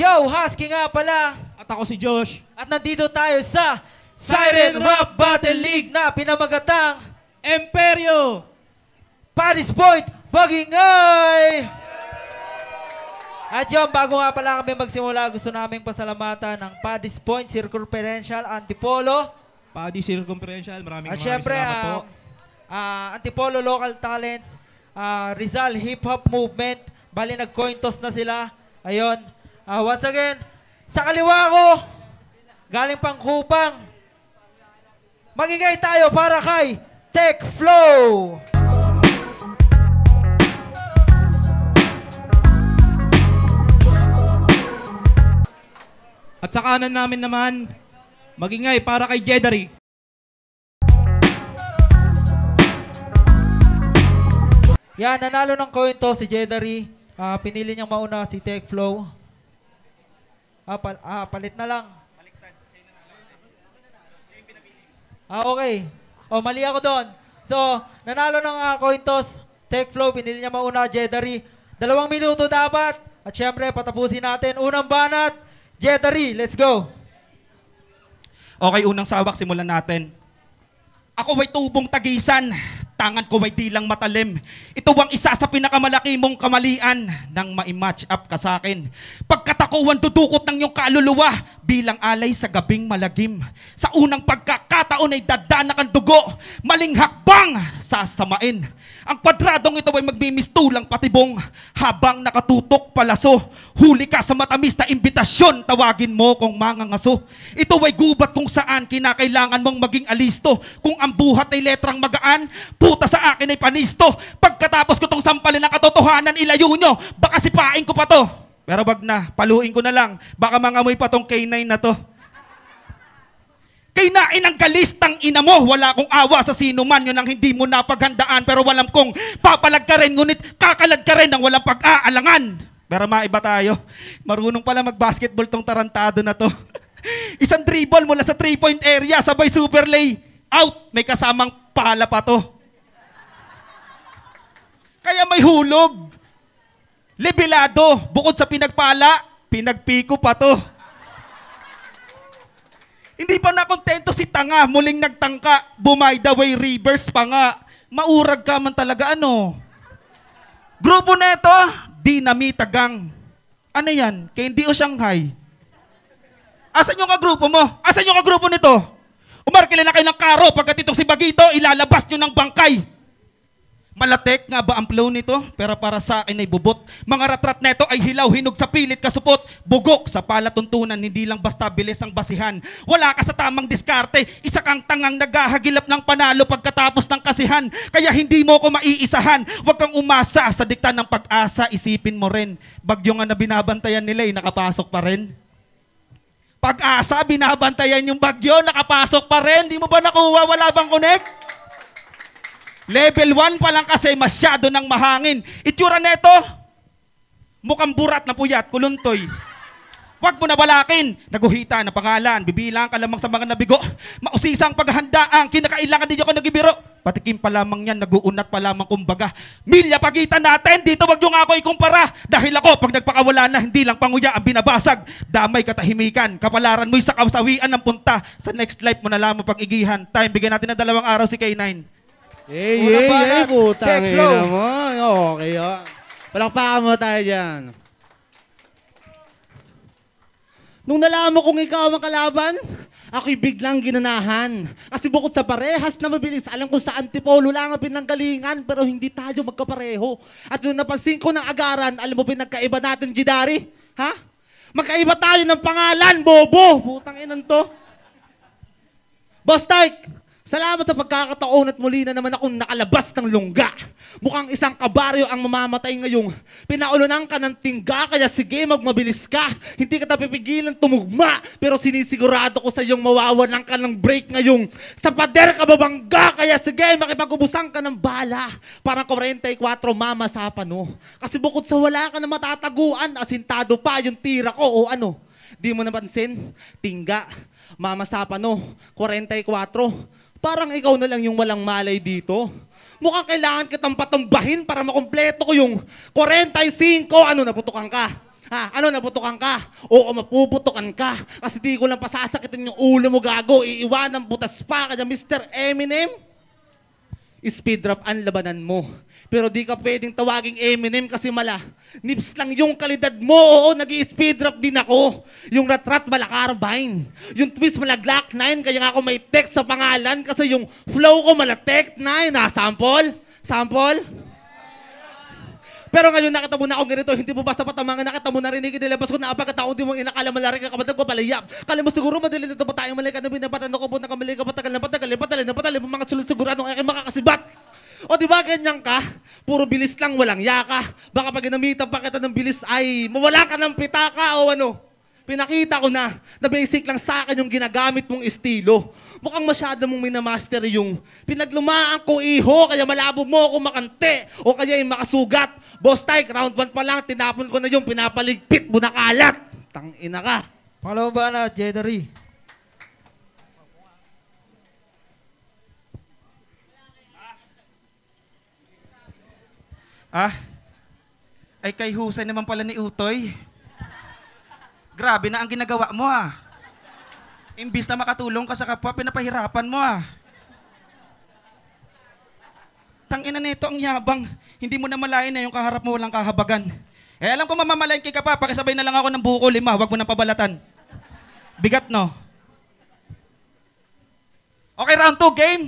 Yo, Husky nga pala. At ako si Josh. At nandito tayo sa Siren Rap Battle League na pinamagatang Imperyo! Paris Point, Bagingay! At yun, bago nga pala kami magsimula, gusto naming pasalamatan ng Paris Point, Circumferential, Antipolo. Padi Circumferential, maraming Syempre, salamat po. Antipolo Local Talents, Rizal Hip Hop Movement, bali nag-coin toss na sila. Ayun, once again, sa kaliwa ko, galing pang Kupang, magingay tayo para kay Tech Flow! At sa kanan namin naman, magingay para kay Jedari. Yan, nanalo ng coin to si Jedari. Pinili niyang mauna si Tech Flow. Palit na lang. Okay. Mali ako doon. So, nanalo ng coin toss. Tech Flow, pinili niya mauna Jedari. 2 minuto dapat. At syempre, patapusin natin. Unang banat, Jedari, let's go. Okay, unang sawak, simulan natin. Ako ay tubong tagisan, tangan ko ay dilang matalim. Ito ang isa sa pinakamalaki mong kamalian nang ma-match up ka sa akin. Pagkatakuan dudukot ng iyong kaluluwa bilang alay sa gabing malagim. Sa unang pagkakataon ay dadana kang dugo, maling hakbang sasamain. Ang kwadradong ito ay magmimistulang patibong habang nakatutok palaso. Huli ka sa matamis na imbitasyon, tawagin mo kung mangangaso. Ito ay gubat kung saan kinakailangan mong maging alisto. Kung ang buhat ay letrang magaan, puta sa akin ay panisto. Pagkatapos ko tong sampalin ng katotohanan, ilayo nyo, baka sipain ko pa to. Pero wag na, paluin ko na lang, baka mangamoy pa tong K9 na to. Kainain ang kalistang ina mo, wala akong awa sa sino man, yun ang hindi mo napaghandaan. Pero walam kong papalag ka rin, ngunit kakalad ka rin ng walang pag-aalangan. Pero maiba tayo, marunong pala mag-basketball tong tarantado na to. Isang dribble mula sa 3-point area, sabay super lay. Out, may kasamang pala pa to. Kaya may hulog. Lebilado, bukod sa pinagpala, pinagpiko pa to. Hindi pa nakontento si tanga, muling nagtangka, bumay the way reverse pa nga. Maurag ka man talaga ano. Grupo neto, Dinamita Gang. Ano yan? Candy o Shanghai? Asan yung kagrupo mo? Asan yung kagrupo nito? Umarkila na kayo ng karo, pagkat itong si Bagito, ilalabas nyo ng bangkay. Malatek nga ba ang flow nito? Pero para sa akin ay bubot. Mga ratrat neto ay hilaw, hinog sa pilit kasupot. Bugok sa palatuntunan, hindi lang basta bilis ang basihan. Wala ka sa tamang diskarte, isa kang tangang naghahagilap ng panalo pagkatapos ng kasihan. Kaya hindi mo ko maiisahan, huwag kang umasa sa dikta ng pag-asa, isipin mo rin. Bagyo nga na binabantayan nila ay nakapasok pa rin. Pag-asa, binabantayan yung bagyo, nakapasok pa rin. Di mo ba nakuha, wala bang connect? Level 1 pa lang kasi masyado ng mahangin. Itsura neto, mukhang burat na puyat, kuluntoy. Huwag mo na balakin, naguhita na pangalan, bibilang ka lamang sa mga nabigo. Mausisang paghandaan, kinakailangan din ako nagibiro. Patikim pa lamang yan, naguunat pa lamang kumbaga. Milya pagitan natin, dito wag nyo nga ako ikumpara. Dahil ako, pag nagpakawala na, hindi lang panguya ang binabasag. Damay katahimikan, kapalaran mo'y sa kasawian ng punta. Sa next life mo na lamang pag-igihan. Time, bigyan natin ng 2 araw si K9. Putang ina mo. Okay, oh. Palakpakan mo tayo dyan. Nung nalaman mo kung ikaw ang kalaban, ako'y biglang ginanahan. Kasi bukod sa parehas na mabilis, alam ko sa Antipolo lang ang pinanggalingan, pero hindi tayo magkapareho. At nung napansin ko ng agaran, alam mo pinagkaiba natin, Jedari? Ha? Magkaiba tayo ng pangalan, bobo! Putang inan to. Boss Tyke! Salamat sa pagkakataon at muli na naman akong nakalabas ng lungga. Mukhang isang kabaryo ang mamamatay ngayong. Pinaulunan ka ng tingga, kaya sige magmabilis ka. Hindi ka tapipigilan tumugma, pero sinisigurado ko sa iyong mawawalan ka ng break ngayong. Sa pader ka babangga, kaya sige makipag-ubusan ka ng bala. Parang 44 mama sa pano. Kasi bukod sa wala ka na matataguan, asintado pa yung tira ko o ano. Di mo napansin? Tingga, mama sa pano, 44. Parang ikaw na lang yung walang malay dito. Mukhang kailangan kitang patumbahin para makumpleto ko yung 45. Ano, naputukan ka? Ha? Ano, naputukan ka? Oo, mapuputukan ka. Kasi di ko lang pasasakitin yung ulo mo, gago. Iiwanan butas pa kanya, Mr. Eminem. Speed rap ang labanan mo. Pero di ka pwedeng tawaging Eminem kasi mala. Nips lang yung kalidad mo. Oo, nag-i-speed rap din ako. Yung rat-rat mala carbine. Yung twist mala Glock 9. Kaya nga ako may tech sa pangalan. Kasi yung flow ko mala Tech 9. Ha, sample? Sample? Pero ngayon nakita mo na akong ganito, hindi mo basta patamangan, nakita mo narinig, nilabas ko na apagkataon, di mo inakala malari ka kapatid ko palayap. Kala mo siguro madali na ito pa tayong malika na binabatan ko po na kamali ka patagal na mga sulod siguradong aking makakasibat. O di ba ganyan ka? Puro bilis lang, walang yaka. Baka pag ginamitan pa kita ng bilis ay mawala ka ng pitaka o ano. Pinakita ko na basic lang sa akin yung ginagamit mong estilo. Mukhang masyado mong minamaster yung pinaglumaan ko iho, kaya malabo mo ako makante o kaya yung makasugat. Boss Tyke, round 1 pa lang, tinapon ko na yung pinapaligpit mo na kalat. Tangina ka. Pangalawa ba na, Jedari? Ay kay husay naman pala ni Utoy. Grabe na ang ginagawa mo Imbis na makatulong ka sa kapwa, pinapahirapan mo Tangina nito ang yabang. Hindi mo na malayan na yung kaharap mo walang kahabagan. Alam ko mamamalayan ka pa, pakisabay na lang ako ng buko 5, wag mo nang pabalatan. Bigat no? Okay, round 2, game?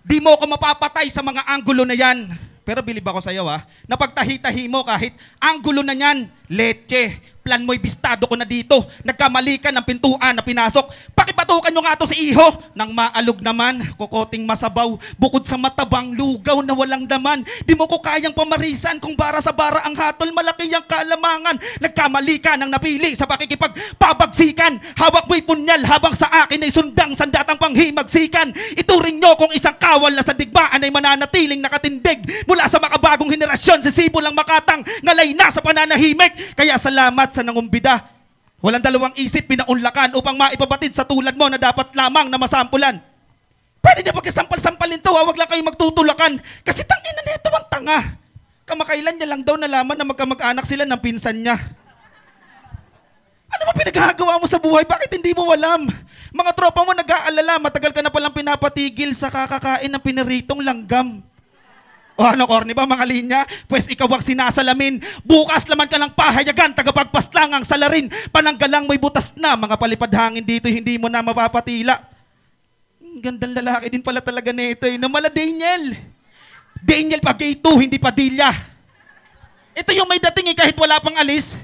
Di mo ako mapapatay sa mga anggulo na yan. Pero bilib ako sa'yo napagtahi-tahi mo kahit anggulo na yan, leche. Plan mo'y bistado ko na dito. Nagkamali ka ng pintuan na pinasok. Pakipatukan nyo nga to si Iho. Nang maalog naman, kukoting masabaw. Bukod sa matabang lugaw na walang daman. Di mo ko kayang pamarisan kung bara sa bara ang hatol. Malaki ang kalamangan. Nagkamali ka nang napili sa pakikipagpabagsikan. Hawak mo'y punyal habang sa akin ay sundang sandatang panghimagsikan. Ituring nyo kung isang kawal na sa digmaan ay mananatiling nakatindig. Mula sa makabagong henerasyon, sisibo lang makatang ngalay na sa pananahimik. Kaya salamat sa nangumbida. Walang dalawang isip, pinaunlakan upang maipabatid sa tulad mo na dapat lamang na masampulan. Pwede niya pagkasampal-sampalin to, wag lang kayo magtutulakan. Kasi tangina nito ang tanga. Kamakailan niya lang daw nalaman na magkamag-anak sila ng pinsan niya. Ano ba pinagagawa mo sa buhay? Bakit hindi mo alam? Mga tropa mo nag-aalala, matagal ka na palang pinapatigil sa kakakain ng pinaritong langgam. O ano, corny ba mga linya? Pwes ikaw ang sinasalamin. Bukas laman ka ng pahayagan, tagapagpaslang ang salarin. Pananggalang may butas na, mga palipad hangin dito, hindi mo na mapapatila. Gandang lalaki din pala talaga nito Namala Daniel. Daniel pa gay 2, hindi Padilla. Ito yung may dating kahit wala pang alis.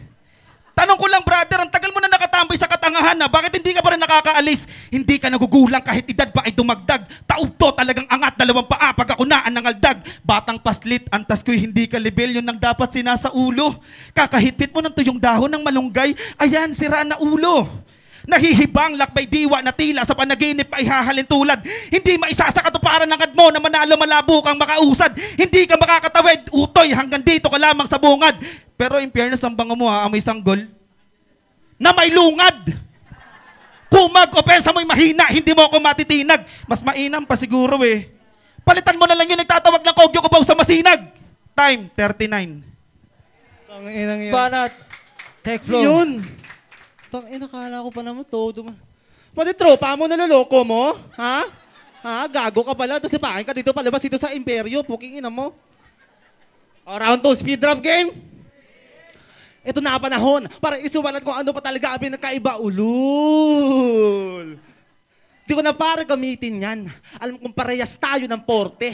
Tanong ko lang brother, ang tagal mo na nakatambay sa katangahan bakit hindi ka pa rin nakakaalis? Hindi ka nagugulang kahit edad pa ay dumagdag. Taugto talagang angat, 2 paa pagkakunaan ng aldag. Batang paslit, antas ko'y hindi ka level, yun ang dapat sinasa ulo. Kakahitpit mo ng tuyong dahon ng malunggay, ayan, sira na ulo. Nahihibang lakbay diwa na tila sa panaginip ay hahalin tulad. Hindi maisasakatuparan ng kadmo na manalo malabo kang makausad. Hindi ka makakatawid, Utoy, hanggang dito ka lamang sa bungad. Pero in fairness, ang bango mo amoy sanggol na may lungad. Kumag o pensa mo'y mahina, hindi mo ako matitinag. Mas mainam pa siguro Palitan mo na lang yung nagtatawag ng kogyo ko ba sa masinag. Time, 39. Tanginang yan. Banat. Tech flow. Yun. Nakala ko pa naman todo. Pati tropa mo, naloloko mo? Ha? Gago ka pala. Tapos ipakin ka dito palabas dito sa imperyo. Puking ina mo. O, round 2, speed drop game. Ito na ang panahon para isuwalat kung ano pa talaga ang pinagkaiba. Ulul. Di ko na para gamitin yan. Alam kong parehas tayo ng porte.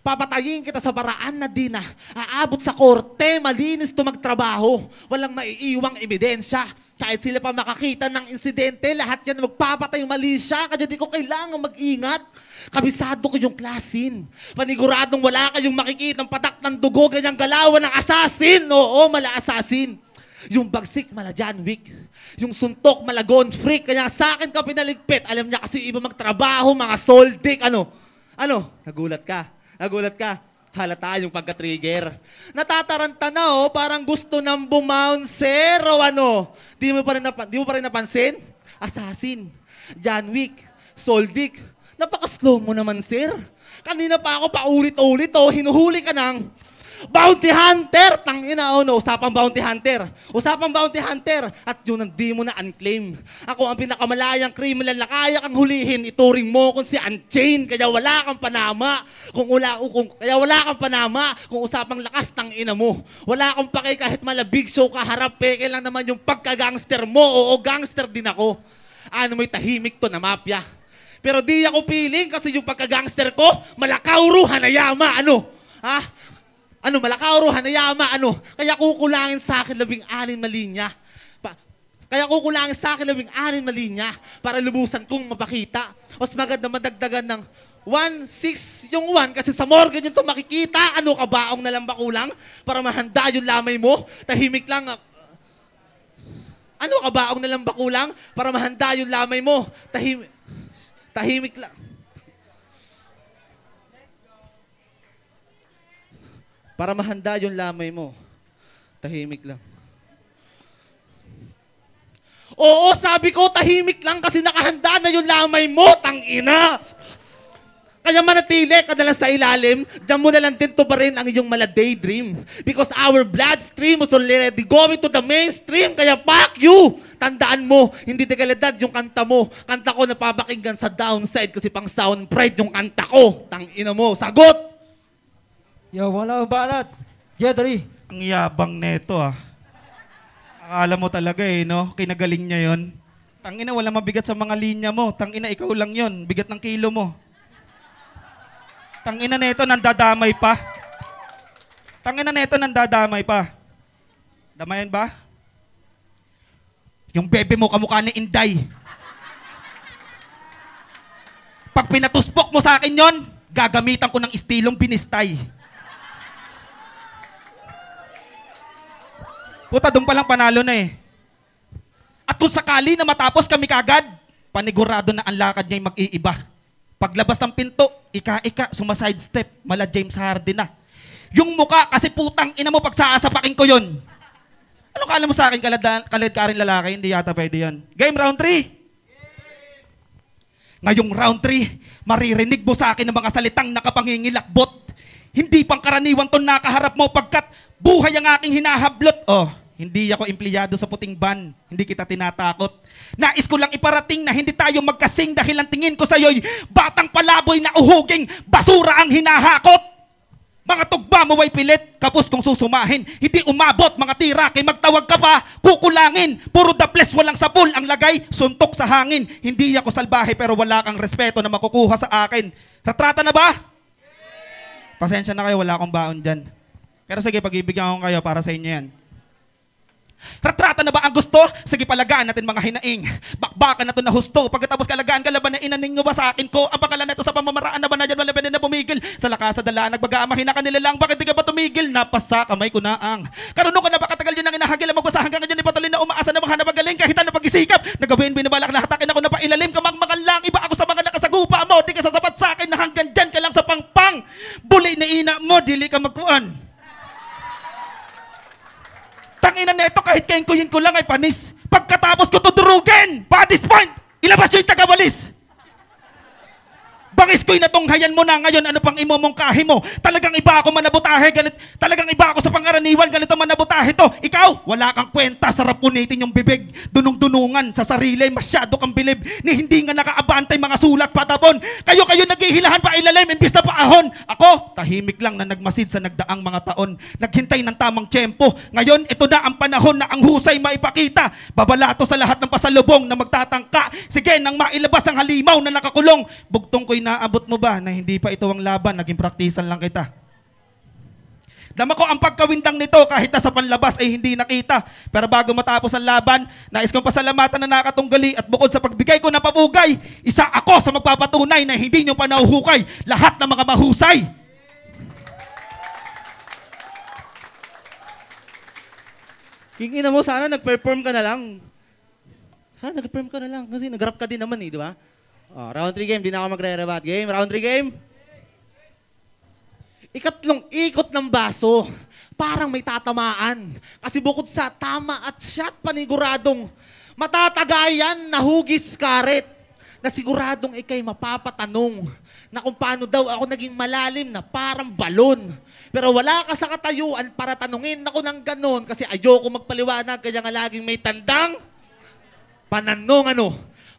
Papatayin kita sa paraan na di na aabot sa korte. Malinis to magtrabaho. Walang maiiwang ebidensya. Kahit sila pa makakita ng insidente, lahat yan magpapatay mali siya. Kaya di ko kailangan mag-ingat. Kabisado ko yung klasin. Paniguradong wala kayong makikita ng patak ng dugo, ganyang galawan ng assassin. Oo, mala assassin. Yung bagsik, mala John Wick. Yung suntok, mala Gone Freak. Kaya sa akin ka pinaligpit. Alam niya kasi iba magtrabaho, mga soldik. Ano? Nagulat ka. Halata yung pagka-trigger. Natataranta na parang gusto nang bumouncer o ano. Di mo pa rin napansin? Assassin, John Wick, soldik. Napaka-slow mo naman, sir. Kanina pa ako paulit-ulit hinuhuli ka ng Bounty Hunter! Tangina, no? Usapang Bounty Hunter. Usapang Bounty Hunter. At yun ang di mo na unclaim. Ako ang pinakamalayang criminal na kaya kang hulihin. Ituring mo kung si Unchained. Kaya wala kang panama. Kaya wala kang panama. Kung usapang lakas, tangina mo. Wala kang pake kahit malabig show kaharap. Peke lang naman yung pagka-gangster mo. Oo, gangster din ako. Ano mo'y tahimik to na mafia. Pero di ako piling kasi yung pagka-gangster ko, Malakauro, Hanayama, ano? Ha? Ano, Malakauro, Hanayama, ano? Kaya kukulangin sa akin 16 na linya. Kaya kukulangin sa akin 16 na linya para lubusan kong mapakita. Mas maganda madagdagan ng 1-6 yung 1 kasi sa morgan yun to makikita. Ano ka baong na lang ba kulang para mahanda yung lamay mo? Tahimik lang. Ano ka baong na lang ba kulang para mahanda yung lamay mo? Tahimik lang. Para mahanda yung lamay mo. Tahimik lang. Oo, sabi ko, tahimik lang kasi nakahanda na yung lamay mo, tangina! Kaya manatili ka na lang sa ilalim, diyan mo na lang din to pa rin ang iyong mala daydream. Because our bloodstream is already going to the mainstream, kaya fuck you! Tandaan mo, hindi de kalidad yung kanta mo. Kanta ko napapakinggan sa downside kasi pang sound pride yung kanta ko. Tangina mo, sagot! Yo, wala banat. Jedri. Ang yabang neto ah. Akala mo talaga no? Kinagaling niya yon. Tangina, wala mabigat sa mga linya mo. Tangina, ikaw lang yon. Bigat ng kilo mo. Tangina neto, nandadamay pa. Tangina neto, nandadamay pa. Damayan ba? Yung bebe mo, kamukha ni Inday. Pag pinatuspok mo sa akin yon, gagamitan ko ng istilong binistay. Puta, doon palang panalo na eh. At kung sakali na matapos kami kagad, panigurado na ang lakad niya'y mag-iiba. Paglabas ng pinto, ika-ika, sumasidestep, mala James Harden na. Yung muka, kasi putang ina mo, pag saasapakin ko yun. Ano kala mo sa akin, kalad ka rin lalaki? Hindi yata pwede yun. Game round 3. Ngayong round 3, maririnig mo sa akin ng mga salitang nakapangingilakbot. Hindi pang karaniwan to nakaharap mo pagkat buhay ang aking hinahablot. Oh, hindi ako empleyado sa puting ban. Hindi kita tinatakot. Nais ko lang iparating na hindi tayo magkasing dahil ang tingin ko sa'yo'y batang palaboy na uhuging basura ang hinahakot. Mga tugba mo ay pilit, kapos kung susumahin. Hindi umabot mga tira, kay magtawag ka pa, kukulangin. Puro daples, walang sapul ang lagay, suntok sa hangin. Hindi ako salbahe pero wala kang respeto na makukuha sa akin. Retrata na ba? Pasensya na kayo, wala akong baon dyan. Pero sige, pag-ibigyan ko kayo para sa inyo yan. Retrata na ba ang gusto? Sige, palagaan natin mga hinaing. Bakbakan na to na husto. Pagkatapos kalagaan ka laban na inaning nyo ba sa akin ko? Ang bakalan na ito sa pamamaraan na ba na dyan wala pwede na pumigil? Sa lakas sa dalaan, nagbaga mahina ka nila lang. Bakit di ka ba tumigil? Napasa kamay ko na ang. Karunong ka na ba katagal yun ang inahagil? Magbasa hanggang ngayon ipatuloy na umaasa na mga napagaling. Kahit na pag-isikap, nagawin binabalak na hatakin ako na pailalim. Kamangmangan lang, iba ako sa mga nakasagupa mo. Di ka sasapat sa akin na hanggang dyan ka lang sa pangpang. Bulay na ina mo, dili ka magkuhan. Tangina na ito, kahit kain ko lang ay panis. Pagkatapos ko tudurugin, pa this point, ilabas yung tagawalis. Bangis ko'y natunghayan mo na ngayon, ano pang imomongkahi mo? Talagang iba ako manabutahe, talagang iba ako sa pangaraniwan, ganito manabutahe to. Ikaw, wala kang kwenta, sarap punitin yung bibig. Dunong-dunungan sa sarili, masyado kang bilib. Ni hindi nga nakaabantay mga sulat patapon. Kayo naghihilahan pa ilalim, imbis na paahon. Ako, tahimik lang na nagmasid sa nagdaang mga taon. Naghintay ng tamang tiyempo. Ngayon, ito na ang panahon na ang husay maipakita. Babalato sa lahat ng pasalubong na magtatangka. Sige, nang mailabas ang halimaw na nakakulong. Bugtong ko'y naabot mo ba na hindi pa ito ang laban, naging praktisan lang kita. Dama ko ang pagkawindang nito kahit na sa panlabas ay hindi nakita. Pero bago matapos ang laban, nais kong pasalamatan na nakatunggali at bukod sa pagbigay ko ng papugay, isa ako sa magpapatunay na hindi nyo pa nahuhukay lahat ng mga mahusay. Kingina mo, sana nag-perform ka na lang. Sana nag-perform ka na lang kasi nag-rap ka din naman di ba? Oh, round 3 game, di na ako magre-rebat. Game, round 3 game. Ikatlong ikot ng baso, parang may tatamaan. Kasi bukod sa tama at shot, paniguradong matatagayan na hugis karet na siguradong ikay mapapatanong na kung paano daw ako naging malalim na parang balon. Pero wala ka sa katayuan para tanungin ako ng ganon kasi ayoko magpaliwanag kaya nga laging may tandang pananong ano.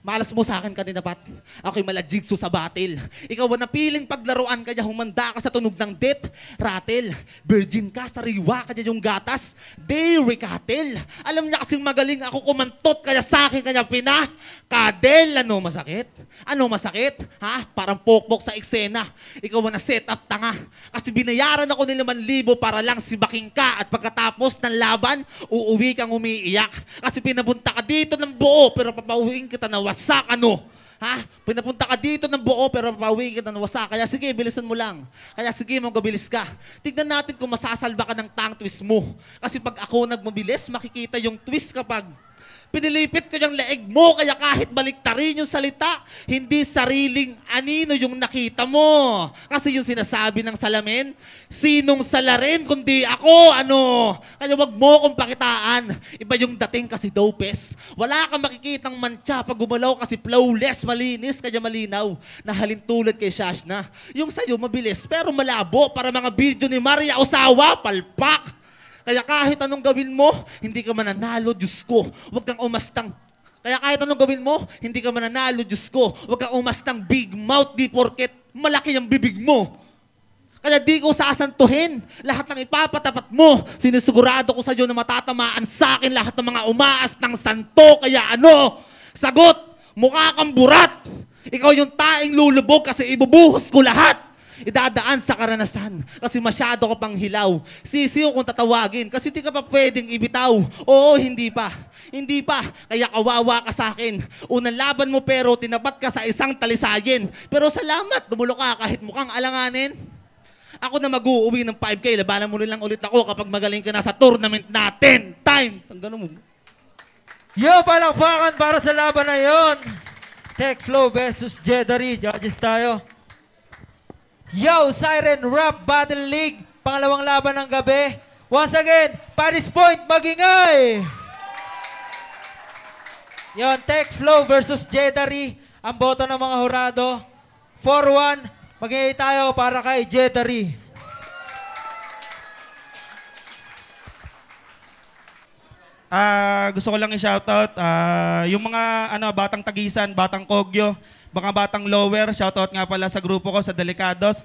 Malas mo sa akin kanina, Pat. Ako'y malajigso sa battle. Ikaw ang napiling paglaruan kaya humanda ka sa tunog ng death rattle. Virgin ka, sariwa kanya yung gatas. Dairy cattle. Alam niya kasing magaling ako kumantot kaya sa akin kanya kadel. Ano masakit? Ano masakit? Ha? Parang pokpok sa eksena. Ikaw ang na-set up tanga. Kasi binayaran ako ng 5,000 para lang sibaking ka at pagkatapos ng laban, uuwi kang umiiyak. Kasi pinabunta ka dito ng buo pero papauwiin kita na wasak ano. Ha? Pinapunta ka dito ng buo pero papauwiin kita na wasak. Kaya sige, bilisan mo lang. Kaya sige, magabilis ka. Tignan natin kung masasalba ka ng tongue twist mo. Kasi pag ako nagmabilis, makikita yung twist kapag pinilipit ko yung leeg mo, kaya kahit baliktarin yung salita, hindi sariling anino yung nakita mo. Kasi yung sinasabi ng salamin, sinong salarin kundi ako, ano. Kaya wag mo kong pakitaan. Iba yung dating kasi dopes. Wala kang makikitang mantsa pag gumalaw kasi flawless, malinis, kaya malinaw. Nahalin tulad kay Shashna. Yung sa'yo mabilis pero malabo para mga video ni Maria Osawa, palpak. Kaya kahit anong gawin mo, hindi ka mananalo, Diyos ko. Huwag kang umastang. Kaya kahit anong gawin mo, hindi ka mananalo, Diyos ko. Huwag kang umastang big mouth, di porket malaki ang bibig mo. Kaya di ko sasantuhin lahat ng ipapatapat mo. Sinisigurado ko sa iyo na matatamaan sa akin lahat ng mga umaas ng santo. Kaya ano? Sagot, mukha kang burat. Ikaw yung taing lulubog kasi ibubuhos ko lahat. Idadaan sa karanasan kasi masyado ka pang hilaw. Sisiyo kung tatawagin kasi di ka pa pwedeng ibitaw. Oo, hindi pa. Hindi pa. Kaya kawawa ka sa akin. Unang laban mo pero tinapat ka sa isang talisayin. Pero salamat, tumulo ka kahit mukhang alanganin. Ako na mag-uuwi ng 5K. Labanan mo rin lang ulit ako kapag magaling ka na sa tournament natin. Time! Ang gano'n mo. Yo, palakpakan para sa laban na yon. Tech Flow versus Jedari. Judges tayo. Yo, Siren Rap Battle League. Pangalawang laban ng gabi. Once again, Paris Point, magingay! Yon, Tech Flow versus Jedari. Ang boto ng mga hurado. 4-1. Magingay tayo para kay Jedari. Gusto ko lang i-shoutout yung mga batang Tagisan, batang Kogyo, mga batang lower, shoutout nga pala sa grupo ko sa Delicados.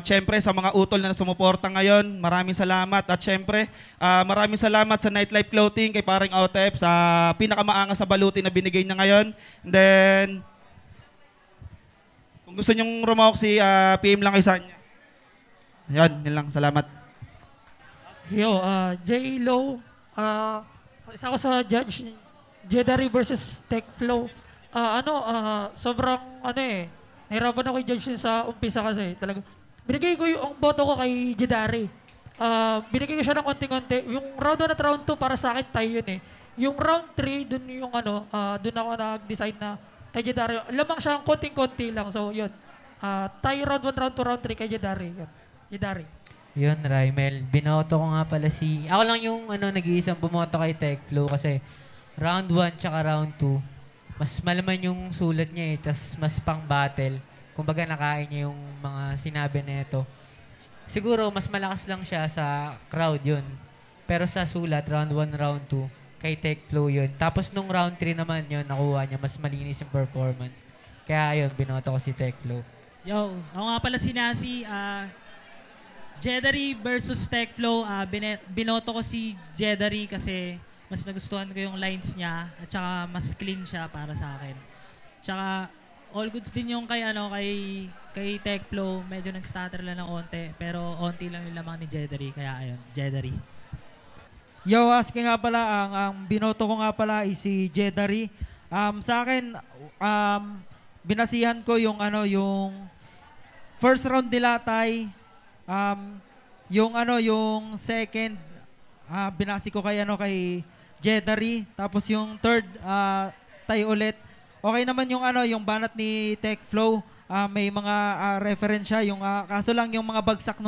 Siyempre sa mga utol na sumuporta ngayon, maraming salamat. At siyempre, maraming salamat sa Nightlife Clothing, kay paring Otep, sa pinakamaangas sa baluti na binigay niya ngayon. And then, kung gusto nyong rumawak PM lang kay Sanya. Yan, yun lang. Salamat. Yo, J-Lo, isa ko sa judge, Jedari versus Tech Flow. Sobrang nahirapan ako i-judge yun sa umpisa kasi talaga. Binigay ko yung boto ko kay Jedari. Binigay ko siya ng konti-konti. Yung round 1 at round 2 para sa akin tayo yun eh. Yung round 3, dun yung dun ako nag-decide na kay Jedari. Lamang siya konting-konti lang. So yun. Tayo round 1, round 2, round 3 kay Jedari. Yun. Jedari. Yun, Raimel. Binoto ko nga pala ako lang yung nag-iisang bumoto kay Tech Flow kasi round 1 tsaka round 2. Mas malaman yung sulat niya tas mas pang battle. Kumbaga nakain niya yung mga sinabi nito. Siguro mas malakas lang siya sa crowd yun. Pero sa sulat, round 1, round 2, kay Tech Flow yun. Tapos nung round 3 naman yun, nakuha niya, mas malinis yung performance. Kaya yun, binoto ko si Tech Flow. Yo, ako nga pala si Nasi. Jedari versus Tech Flow. Binoto ko si Jedari kasi mas nagustuhan ko yung lines niya at saka mas clean siya para sa akin. Tsaka all goods din yung kay Tech Flow. Medyo nag-stutter lang ng onte pero onti lang yung lamang ni Jedari. Kaya ayun, Jedari. Yo, asking nga pala, ang binoto ko nga pala is si Jedari. Sa akin, binasihan ko yung first round nila tay, yung second, binasi ko kay Jedari, tapos yung third, tayo ulit. Okay naman yung banat ni Tech Flow, may mga reference siya, kaso lang yung mga bagsak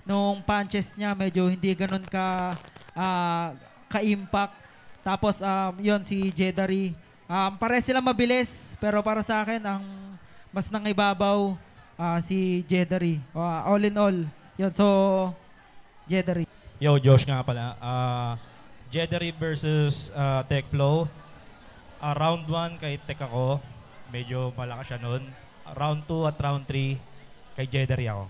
nung punches niya, medyo hindi ganun ka-impact. Tapos yun si Jedari, pare sila mabilis, pero para sa akin ang mas nangibabaw si Jedari. All in all. Yun, so Jedari. Yo, Josh nga pala. Jedari versus Techflow. Round 1 kay Tech ako. Medyo malakas siya nun. Round 2 at round 3 kay Jedari ako.